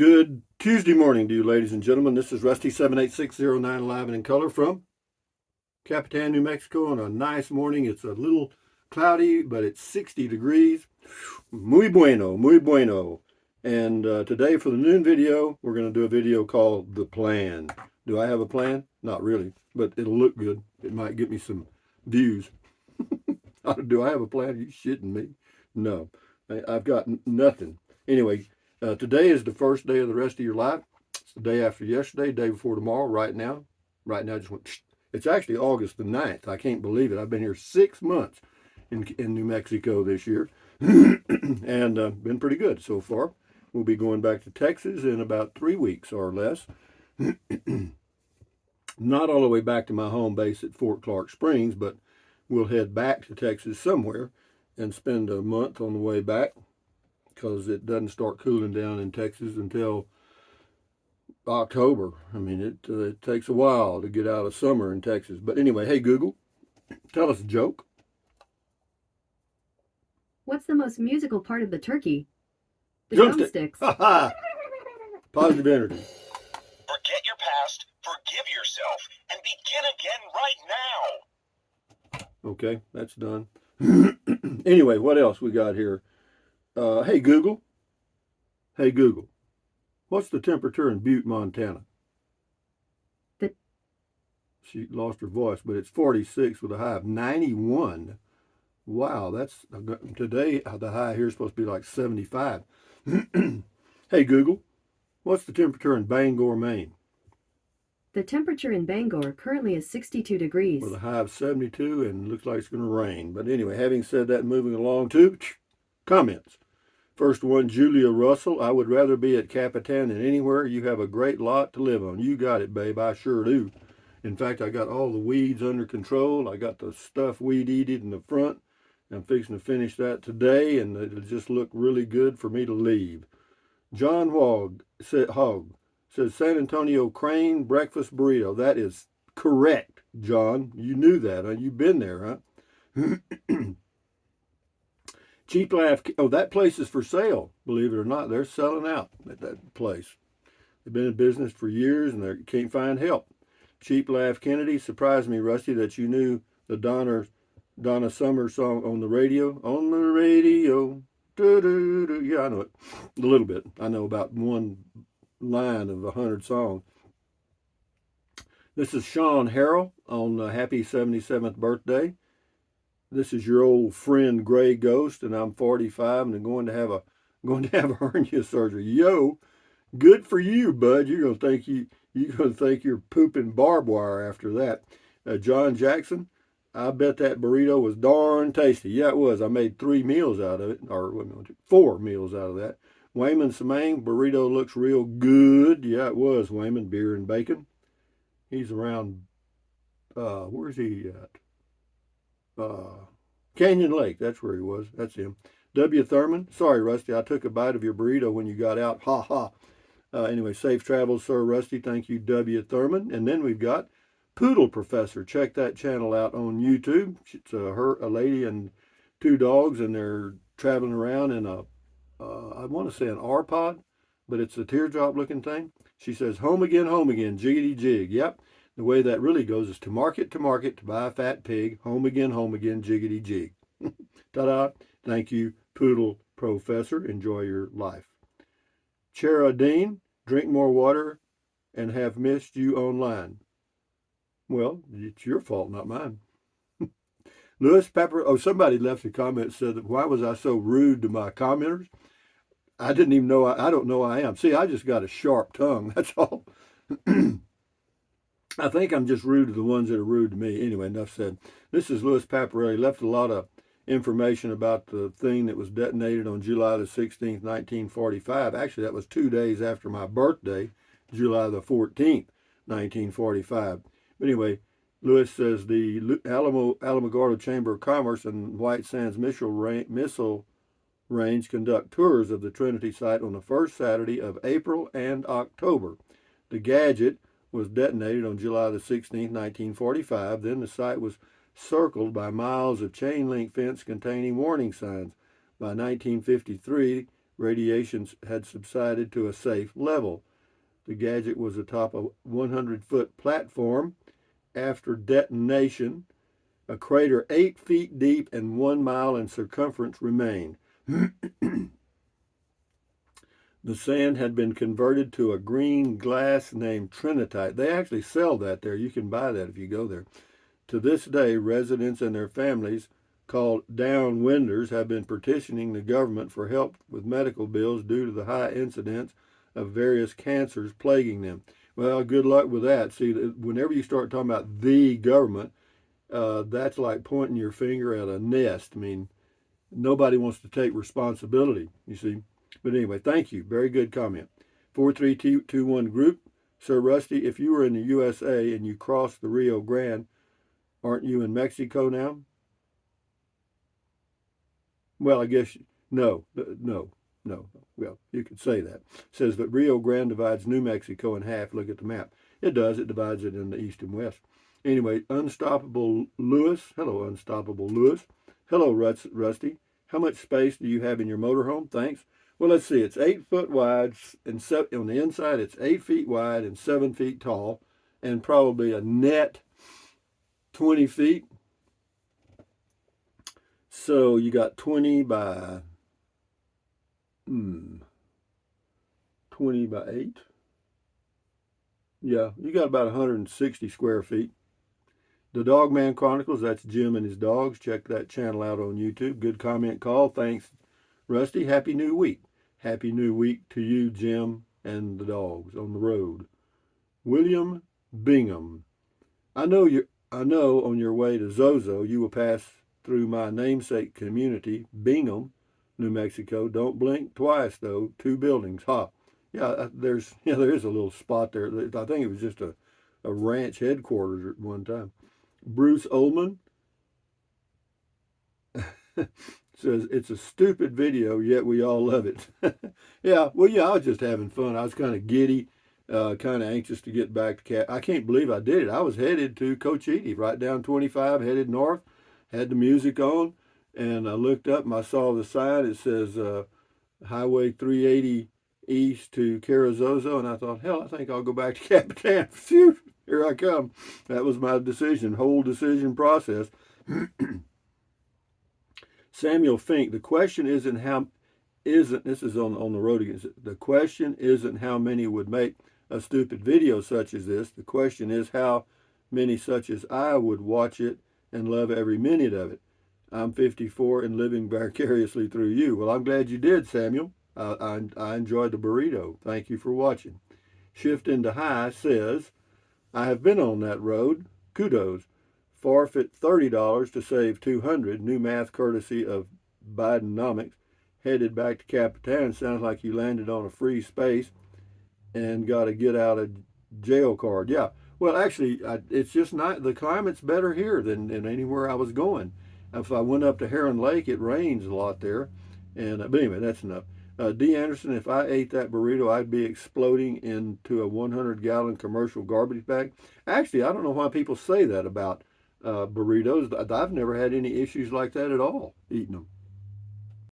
Good Tuesday morning to you, ladies and gentlemen. This is Rusty 78609 live and in color from Capitan, New Mexico on a nice morning. It's a little cloudy, but it's 60 degrees. Muy bueno, muy bueno. And today for the noon video, we're going to do a video called The Plan. Do I have a plan? Not really, but it'll look good. It might get me some views. Do I have a plan? Are you shitting me? No, I've got nothing. Anyway, today is the first day of the rest of your life. It's the day after yesterday, day before tomorrow, right now. Right now, just went, it's actually August the 9th. I can't believe it. I've been here 6 months in New Mexico this year and been pretty good so far. We'll be going back to Texas in about 3 weeks or less. Not all the way back to my home base at Fort Clark Springs, but we'll head back to Texas somewhere and spend a month on the way back because it doesn't start cooling down in Texas until October. I mean, it takes a while to get out of summer in Texas. But anyway, hey, Google, tell us a joke. What's the most musical part of the turkey? The Drumstick. drumsticks. Positive energy. Forget your past, forgive yourself, and begin again right now. Okay, that's done. Anyway, what else we got here? Hey, Google. Hey, Google. What's the temperature in Butte, Montana? She lost her voice, but it's 46 with a high of 91. Wow, that's today. The high here is supposed to be like 75. Hey, Google. What's the temperature in Bangor, Maine? The temperature in Bangor currently is 62 degrees. With a high of 72 and looks like it's going to rain. But anyway, having said that, moving along to comments. First one, Julia Russell. I would rather be at Capitan than anywhere. You have a great lot to live on. You got it, babe. I sure do. In fact, I got all the weeds under control. I got the stuff weed-eated in the front. I'm fixing to finish that today, and it'll just look really good for me to leave. John Hogg says San Antonio Crane breakfast burrito. That is correct, John. You knew that, huh? You've been there, huh? Cheap Laugh. Oh, that place is for sale. Believe it or not, they're selling out at that place. They've been in business for years, and they can't find help. Cheap Laugh Kennedy. Surprised me, Rusty, that you knew the Donna Summer song on the radio. On the radio. Do-do-do. Yeah, I know it. A little bit. I know about one line of 100 songs. This is Sean Harrell on happy 77th birthday. This is your old friend Gray Ghost, and I'm 45 and I'm going to have a hernia surgery. Yo, good for you, bud. You're gonna think you're pooping barbed wire after that. John Jackson. I bet that burrito was darn tasty. Yeah, it was. I made 3 meals out of it, or 4 meals out of that. Wayman Samang, burrito looks real good. Yeah, it was, Wayman. Beer and bacon. He's around, where's he at? Canyon Lake. That's where he was. That's him. W. Thurman. Sorry, Rusty. I took a bite of your burrito when you got out. Ha ha. Anyway, safe travels, Sir Rusty. Thank you, W. Thurman. And then we've got Poodle Professor. Check that channel out on YouTube. It's a lady and 2 dogs, and they're traveling around in a, I want to say an R-Pod, but it's a teardrop looking thing. She says, home again, jiggity jig. Yep. The way that really goes is to market, to buy a fat pig, home again, jiggity jig. Ta-da. Thank you, Poodle Professor. Enjoy your life. Chera Dean, drink more water and have missed you online. Well, it's your fault, not mine. Louis Pepper. Oh, somebody left a comment, said, why was I so rude to my commenters? I didn't even know. I don't know I am. See, I just got a sharp tongue. That's all. I think I'm just rude to the ones that are rude to me. Anyway, enough said. This is Louis Paparelli. Left a lot of information about the thing that was detonated on July the 16th, 1945. Actually, that was 2 days after my birthday, July the 14th, 1945. But anyway, Lewis says the Alamogordo Chamber of Commerce and White Sands Missile Range conduct tours of the Trinity site on the first Saturday of April and October. The gadget was detonated on July the 16th, 1945. Then the site was circled by miles of chain link fence containing warning signs. By 1953, Radiation had subsided to a safe level. The gadget was atop a 100-foot platform. After detonation, a crater 8 feet deep and 1 mile in circumference remained. The sand had been converted to a green glass named Trinitite. They actually sell that there. You can buy that if you go there. To this day, residents and their families, called downwinders, have been petitioning the government for help with medical bills due to the high incidence of various cancers plaguing them. Well, good luck with that. See, whenever you start talking about the government, that's like pointing your finger at a nest. I mean, nobody wants to take responsibility, you see. But anyway, thank you. Very good comment. 43221 group. Sir Rusty, if you were in the USA and you crossed the Rio Grande, aren't you in Mexico now? Well, I guess, no. Well, you could say that. It says that Rio Grande divides New Mexico in half. Look at the map. It does. It divides it into east and west. Anyway, Unstoppable Lewis. Hello, Unstoppable Lewis. Hello, Rusty. How much space do you have in your motorhome? Thanks. Well, let's see. It's 8 foot wide, and on the inside, it's 8 feet wide and 7 feet tall, and probably a net 20 feet. So you got 20 by 20 by 8. Yeah, you got about 160 square feet. The Dogman Chronicles, that's Jim and his dogs. Check that channel out on YouTube. Good comment call. Thanks, Rusty. Happy New Week. Happy New Week to you, Jim, and the dogs on the road. William Bingham. I know on your way to Zozo, you will pass through my namesake community, Bingham, New Mexico. Don't blink twice, though. 2 buildings. Yeah, there is a little spot there. I think it was just a ranch headquarters at one time. Bruce Ullman says, it's a stupid video, yet we all love it. Yeah, I was just having fun. I was kind of giddy, kind of anxious to get back to I can't believe I did it. I was headed to Cochiti, right down 25, headed north, had the music on, and I looked up and I saw the sign. It says Highway 380 east to Carrizozo, and I thought, hell, I think I'll go back to Capitan. Phew, here I come. That was my whole decision process. Samuel Fink, the question this is on the road again. The question isn't how many would make a stupid video such as this. The question is how many such as I would watch it and love every minute of it. I'm 54 and living vicariously through you. Well, I'm glad you did, Samuel. I enjoyed the burrito. Thank you for watching. Shift into High says, I have been on that road. Kudos. Forfeit $30 to save $200. New math courtesy of Bidenomics. Headed back to Capitan. Sounds like you landed on a free space and got a get out of jail card. Yeah. Well, actually, it's just not, the climate's better here than anywhere I was going. If I went up to Heron Lake, it rains a lot there. And but anyway, that's enough. D. Anderson, if I ate that burrito, I'd be exploding into a 100-gallon commercial garbage bag. Actually, I don't know why people say that about burritos. I've never had any issues like that at all eating them.